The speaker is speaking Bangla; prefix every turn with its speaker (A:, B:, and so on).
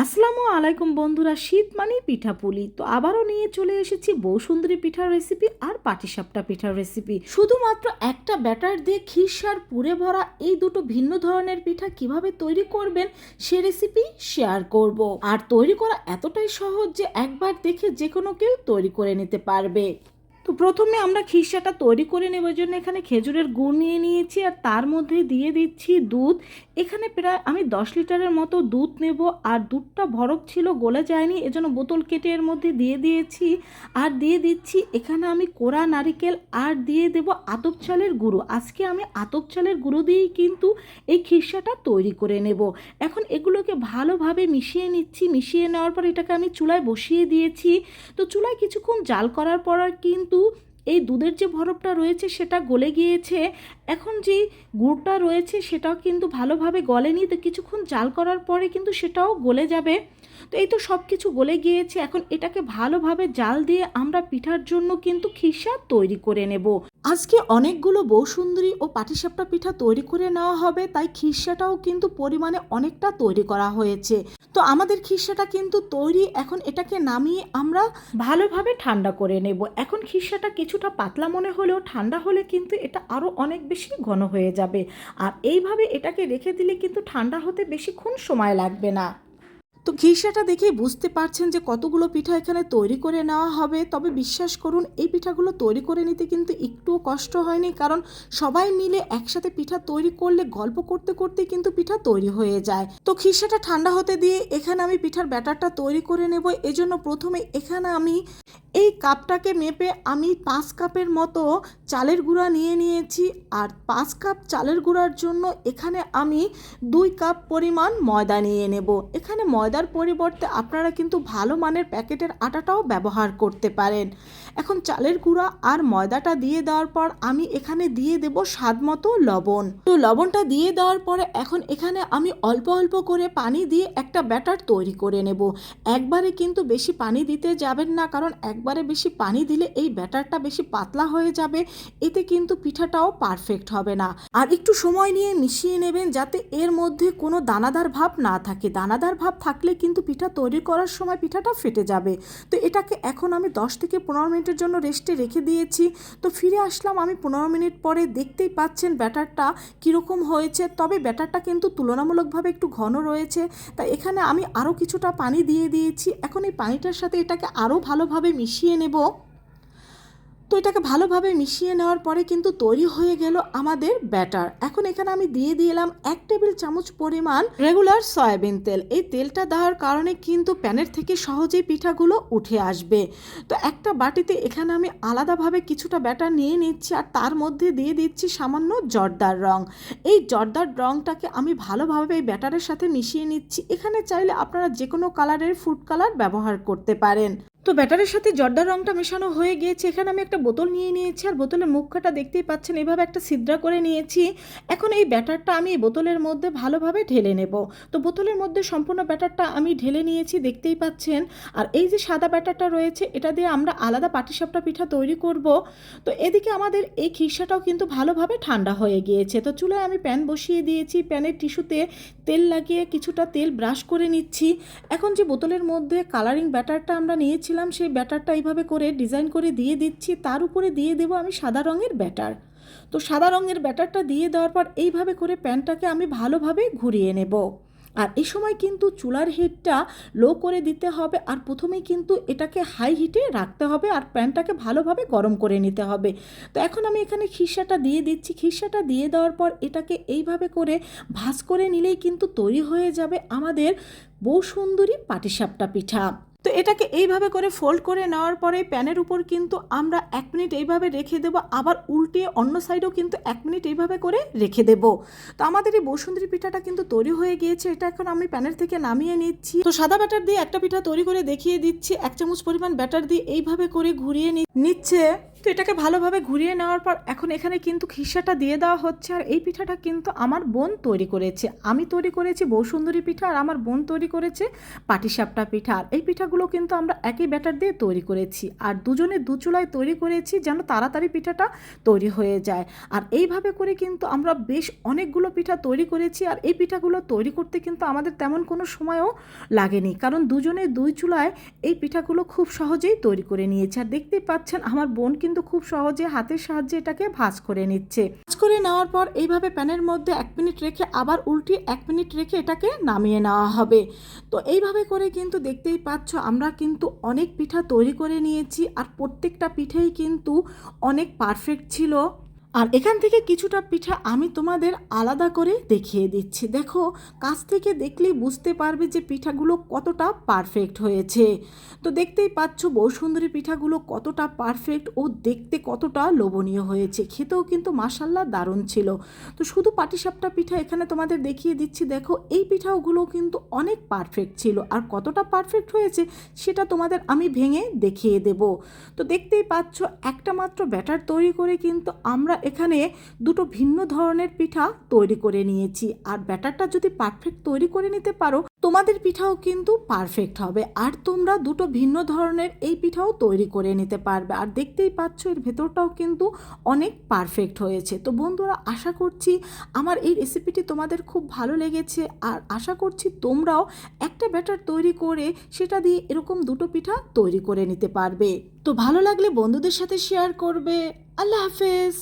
A: আসসালামু আলাইকুম বন্ধুরা, শীত মানেই পিঠাপুলি। তো আবারও নিয়ে চলে এসেছি বউ সুন্দরী পিঠার রেসিপি আর পাটিসাপটা পিঠার রেসিপি। শুধুমাত্র একটা ব্যাটার দিয়ে খিরসার পুরে ভরা এই দুটো ভিন্ন ধরনের পিঠা কিভাবে তৈরি করবেন সে রেসিপি শেয়ার করব। আর তৈরি করা এতটাই সহজ যে একবার দেখে যে কোনো কেউ তৈরি করে নিতে পারবে। তো প্রথমে আমরা খিরসাটা তৈরি করে নেব। এর জন্য এখানে খেজুরের গুড় নিয়ে নিয়েছি আর তার মধ্যে দিয়ে দিচ্ছি দুধ। এখানে প্রায় আমি 10 লিটারের মতো দুধ নেব। আর দুধটা বরফ ছিল, গলে যায়নি, এজন্য বোতল কেটে এর মধ্যে দিয়ে দিয়েছি। আর দিয়ে দিচ্ছি এখানে আমি কোরা নারিকেল, আর দিয়ে দেব আতপ চালের গুঁড়ো। আজকে আমি আতপ চালের গুঁড়ো দিয়েই কিন্তু এই খিরসাটা তৈরি করে নেব। এখন এগুলোকে ভালোভাবে মিশিয়ে নিচ্ছি। মিশিয়ে নেওয়ার পর এটাকে আমি চুলায় বসিয়ে দিয়েছি। তো চুলায় কিছুক্ষণ জাল করার পর কিন্তু এই দুধের যে বরফটা রয়েছে সেটা গলে গিয়েছে। এখন যে গুড়টা রয়েছে সেটাও কিন্তু ভালোভাবে গলেনি। তো কিছুক্ষণ জাল করার পরে কিন্তু সেটাও গলে যাবে। তো এই তো সব কিছু গলে গিয়েছে। এখন এটাকে ভালোভাবে জাল দিয়ে আমরা পিঠার জন্য কিন্তু খিরসা তৈরি করে নেব। আজকে অনেকগুলো বউ সুন্দরী ও পাটিসাপটা পিঠা তৈরি করে নেওয়া হবে, তাই খিরসাটাও কিন্তু পরিমাণে অনেকটা তৈরি করা হয়েছে। তো আমাদের খিরসাটা কিন্তু তৈরি। এখন এটাকে নামিয়ে আমরা ভালোভাবে ঠান্ডা করে নেব। এখন খিরসাটা কিছুটা পাতলা মনে হলেও ঠান্ডা হলে কিন্তু এটা আরও অনেক বেশি ঘন হয়ে যাবে। আর এইভাবে এটাকে রেখে দিলে কিন্তু ঠান্ডা হতে বেশিক্ষণ সময় লাগবে না। তো খিরসাটা দেখেই বুঝতে পারছেন যে কতগুলো পিঠা এখানে তৈরি করে নেওয়া হবে। তবে বিশ্বাস করুন, এই পিঠাগুলো তৈরি করে নিতে কিন্তু একটুও কষ্ট হয়নি, কারণ সবাই মিলে একসাথে পিঠা তৈরি করলে গল্প করতে করতে কিন্তু পিঠা তৈরি হয়ে যায়। তো খিরসাটা ঠান্ডা হতে দিয়ে এখানে আমি পিঠার ব্যাটারটা তৈরি করে নেব। এজন্য প্রথমে এখানে আমি এই কাপটাকে মেপে আমি 5 কাপের মতো চালের গুঁড়া নিয়ে নিয়েছি। আর 5 কাপ চালের গুঁড়ার জন্য এখানে আমি 2 কাপ পরিমাণ ময়দা নিয়ে নেব। এখানে ময়দার পরিবর্তে আপনারা কিন্তু ভালো মানের প্যাকেটের আটাটাও ব্যবহার করতে পারেন। এখন চালের গুঁড়া আর ময়দাটা দিয়ে দেওয়ার পর আমি এখানে দিয়ে দেব স্বাদ মতো লবণ। তো লবণটা দিয়ে দেওয়ার পরে এখন এখানে আমি অল্প অল্প করে পানি দিয়ে একটা ব্যাটার তৈরি করে নেব। একবারে কিন্তু বেশি পানি দিতে যাবেন না, কারণ একবারে বেশি পানি দিলে এই ব্যাটারটা বেশি পাতলা হয়ে যাবে। এতে কিন্তু পিঠাটাও পারফেক্ট হবে না। আর একটু সময় নিয়ে মিশিয়ে নেবেন যাতে এর মধ্যে কোনো দানাদার ভাব না থাকে। দানাদার ভাব থাকলে কিন্তু পিঠা তৈরি করার সময় পিঠাটা ফেটে যাবে। তো এটাকে এখন আমি 10 থেকে 15 মিনিটের জন্য রেস্টে রেখে দিয়েছি। তো ফিরে আসলাম আমি 15 মিনিট পরে। দেখতেই পাচ্ছেন ব্যাটারটা কীরকম হয়েছে। তবে ব্যাটারটা কিন্তু তুলনামূলকভাবে একটু ঘন রয়েছে, তাই এখানে আমি আরও কিছুটা পানি দিয়ে দিয়েছি। এখন এই পানিটার সাথে এটাকে আরও ভালোভাবে মিশিয়ে নেব। তো এটাকে ভালোভাবে মিশিয়ে নেওয়ার পরে কিন্তু তৈরি হয়ে গেল আমাদের ব্যাটার। এখন এখানে আমি দিয়ে দিলাম 1 টেবিল চামচ পরিমাণ রেগুলার সয়াবিন তেল। এই তেলটা দেওয়ার কারণে কিন্তু প্যানের থেকে সহজেই পিঠাগুলো উঠে আসবে। তো একটা বাটিতে এখানে আমি আলাদাভাবে কিছুটা ব্যাটার নিয়ে নিচ্ছি আর তার মধ্যে দিয়ে দিচ্ছি সামান্য জর্দার রং। এই জর্দার রংটাকে আমি ভালোভাবে এই ব্যাটারের সাথে মিশিয়ে নিচ্ছি। এখানে চাইলে আপনারা যে কোনো কালারের ফুড কালার ব্যবহার করতে পারেন। তো ব্যাটারের সাথে জর্দার রংটা মেশানো হয়ে গিয়েছে। এখানে আমি একটা বোতল নিয়ে নিয়েছি আর বোতলের মুখটা দেখতেই পাচ্ছেন এভাবে একটা ছিদ্র করে নিয়েছি। এখন এই ব্যাটারটা আমি এই বোতলের মধ্যে ভালোভাবে ঢেলে নেব। তো বোতলের মধ্যে সম্পূর্ণ ব্যাটারটা আমি ঢেলে নিয়েছি, দেখতেই পাচ্ছেন। আর এই যে সাদা ব্যাটারটা রয়েছে এটা দিয়ে আমরা আলাদা পাটিসাপটা পিঠা তৈরি করব। তো এদিকে আমাদের এই খিরসাটাও কিন্তু ভালোভাবে ঠান্ডা হয়ে গিয়েছে। তো চুলায় আমি প্যান বসিয়ে দিয়েছি। প্যানের টিস্যুতে তেল লাগিয়ে কিছুটা তেল ব্রাশ করে নিচ্ছি। এখন যে বোতলের মধ্যে কালারিং ব্যাটারটা আমরা নিয়েছি সেই ব্যাটারটা এইভাবে করে ডিজাইন করে দিয়ে দিচ্ছি। তার উপরে দিয়ে দেব আমি সাদা রঙের ব্যাটার। তো সাদা রঙের ব্যাটারটা দিয়ে দেওয়ার পর এইভাবে করে প্যানটাকে আমি ভালোভাবে ঘুরিয়ে নেব। আর এই সময় কিন্তু চুলার হিটটা লো করে দিতে হবে আর প্রথমেই কিন্তু এটাকে হাই হিটে রাখতে হবে আর প্যানটাকে ভালোভাবে গরম করে নিতে হবে। তো এখন আমি এখানে খিরসাটা দিয়ে দিচ্ছি। খিরসাটা দিয়ে দেওয়ার পর এটাকে এইভাবে করে ভাঁজ করে নিলেই কিন্তু তৈরি হয়ে যাবে আমাদের বউ সুন্দরী পাটিসাপটা পিঠা। তো এটাকে এইভাবে করে ফোল্ড করে নেওয়ার পরে প্যানের উপর কিন্তু আমরা 1 মিনিট এইভাবে রেখে দেব। আবার উল্টে অন্য সাইডেও কিন্তু 1 মিনিট এইভাবে করে রেখে দেব। তো আমাদের এই বউ সুন্দরী পিঠাটা কিন্তু তৈরি হয়ে গিয়েছে। এটা এখন আমি প্যানের থেকে নামিয়ে নিচ্ছি। তো সাদা ব্যাটার দিয়ে একটা পিঠা তৈরি করে দেখিয়ে দিচ্ছি। 1 চামচ পরিমাণ ব্যাটার দিয়ে এইভাবে করে ঘুরিয়ে নিচ্ছে। তো এটাকে ভালোভাবে ঘুরিয়ে নেওয়ার পর এখন এখানে কিন্তু খিসাটা দিয়ে দেওয়া হচ্ছে। আর এই পিঠাটা কিন্তু আমার বোন তৈরি করেছে। আমি তৈরি করেছি বৌসুন্দরী পিঠা, আর আমার বোন তৈরি করেছে পাটিসাপটা পিঠা। আর এই পিঠাগুলো কিন্তু আমরা একই ব্যাটার দিয়ে তৈরি করেছি, আর দুজনে দু চুলায় তৈরি করেছি যেন তাড়াতাড়ি পিঠাটা তৈরি হয়ে যায়। আর এইভাবে করে কিন্তু আমরা বেশ অনেকগুলো পিঠা তৈরি করেছি। আর এই পিঠাগুলো তৈরি করতে কিন্তু আমাদের তেমন কোনো সময়ও লাগেনি, কারণ দুজনে দুই চুলায় এই পিঠাগুলো খুব সহজেই তৈরি করে নিয়েছে। আর দেখতেই পাচ্ছেন আমার বোন কিন্তু খুব সহজে হাতের সাহায্যে এটাকে ভাঁজ করে নিচ্ছে। ভাঁজ করে নেওয়ার পর এইভাবে প্যানের মধ্যে 1 মিনিট রেখে আবার উল্টিয়ে 1 মিনিট রেখে এটাকে নামিয়ে নেওয়া হবে। তো এইভাবে করে কিন্তু দেখতেই পাচ্ছ আমরা কিন্তু অনেক পিঠা তৈরি করে নিয়েছি, আর প্রত্যেকটা পিঠেই কিন্তু অনেক পারফেক্ট ছিল। আর এখান থেকে কিছুটা পিঠা আমি তোমাদের আলাদা করে দেখিয়ে দিচ্ছি। দেখো, কাছ থেকে দেখলেই বুঝতে পারবে যে পিঠাগুলো কতটা পারফেক্ট হয়েছে। তো দেখতেই পাচ্ছ বৌসুন্দরী পিঠাগুলো কতটা পারফেক্ট ও দেখতে কতটা লোভনীয় হয়েছে, খেতেও কিন্তু মাশাল্লাহ দারুণ ছিল। তো শুধু পাটিসাপটা পিঠা এখানে তোমাদের দেখিয়ে দিচ্ছি। দেখো, এই পিঠাগুলো কিন্তু অনেক পারফেক্ট ছিল, আর কতটা পারফেক্ট হয়েছে সেটা তোমাদের আমি ভেঙে দেখিয়ে দেব। তো দেখতেই পাচ্ছ একটা মাত্র ব্যাটার তৈরি করে কিন্তু আমরা এখানে দুটো ভিন্ন ধরনের পিঠা তৈরি করে নিয়েছি। আর ব্যাটারটা যদি পারফেক্ট তৈরি করে নিতে পারো, তোমাদের পিঠাও কিন্তু পারফেক্ট হবে, আর তোমরা দুটো ভিন্ন ধরনের এই পিঠাও তৈরি করে নিতে পারবে। আর দেখতেই পাচ্ছ এর ভেতরটাও কিন্তু অনেক পারফেক্ট হয়েছে। তো বন্ধুরা, আশা করছি আমার এই রেসিপিটি তোমাদের খুব ভালো লেগেছে, আর আশা করছি তোমরাও একটা ব্যাটার তৈরি করে সেটা দিয়ে এরকম দুটো পিঠা তৈরি করে নিতে পারবে। তো ভালো লাগলে বন্ধুদের সাথে শেয়ার করবে। আল্লাহ হাফেজ।